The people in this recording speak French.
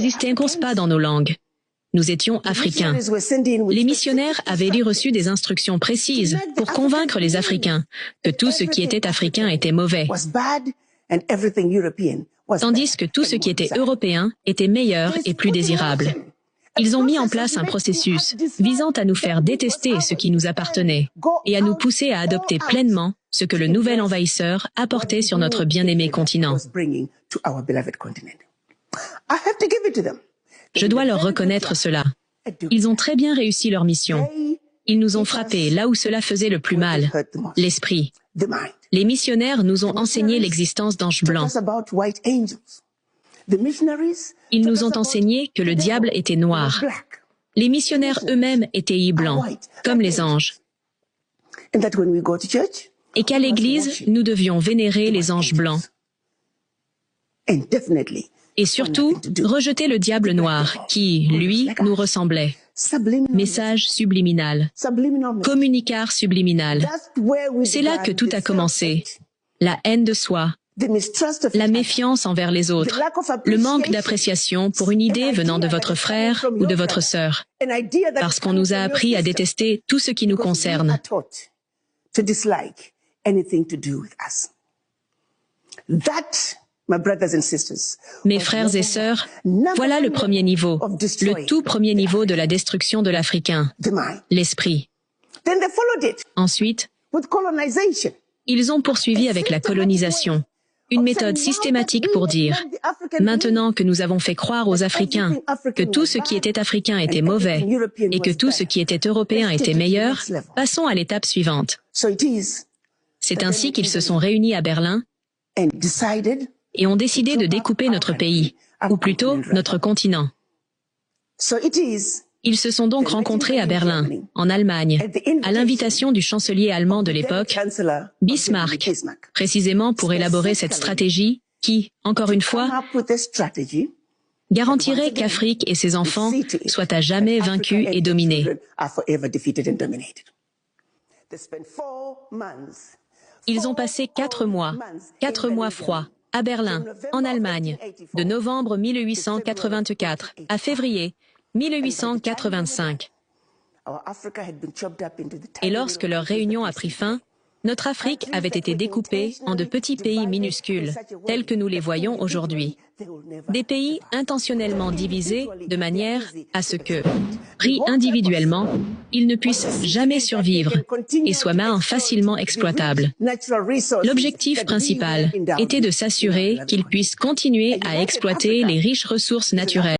n'existait pas dans nos langues. Nous étions africains. Les missionnaires avaient reçu des instructions précises pour convaincre les Africains que tout ce qui était africain était mauvais, tandis que tout ce qui était européen était meilleur et plus désirable. Ils ont mis en place un processus visant à nous faire détester ce qui nous appartenait et à nous pousser à adopter pleinement ce que le nouvel envahisseur apportait sur notre bien-aimé continent. Je dois leur reconnaître cela. Ils ont très bien réussi leur mission. Ils nous ont frappés là où cela faisait le plus mal, l'esprit. Les missionnaires nous ont enseigné l'existence d'anges blancs. Ils nous ont enseigné que le diable était noir. Les missionnaires eux-mêmes étaient blancs, comme les anges. Et qu'à l'église, nous devions vénérer les anges blancs. Et surtout, rejeter le diable noir, qui, lui, nous ressemblait. Message subliminal. Communicar subliminal. C'est là que tout a commencé. La haine de soi. La méfiance envers les autres. Le manque d'appréciation pour une idée venant de votre frère ou de votre sœur. Parce qu'on nous a appris à détester tout ce qui nous concerne. Mes frères et sœurs, voilà le premier niveau, le tout premier niveau de la destruction de l'Africain, l'esprit. Ensuite, ils ont poursuivi avec la colonisation, une méthode systématique pour dire, maintenant que nous avons fait croire aux Africains que tout ce qui était africain était mauvais et que tout ce qui était européen était meilleur, passons à l'étape suivante. C'est ainsi qu'ils se sont réunis à Berlin et ont décidé de découper notre pays, ou plutôt notre continent. Ils se sont donc rencontrés à Berlin, en Allemagne, à l'invitation du chancelier allemand de l'époque, Bismarck, précisément pour élaborer cette stratégie qui, encore une fois, garantirait qu'Afrique et ses enfants soient à jamais vaincus et dominés. Ils ont passé 4 mois froids, à Berlin, en Allemagne, de novembre 1884 à février 1885. Et lorsque leur réunion a pris fin, notre Afrique avait été découpée en de petits pays minuscules, tels que nous les voyons aujourd'hui. Des pays intentionnellement divisés de manière à ce que, pris individuellement, ils ne puissent jamais survivre et soient même facilement exploitables. L'objectif principal était de s'assurer qu'ils puissent continuer à exploiter les riches ressources naturelles.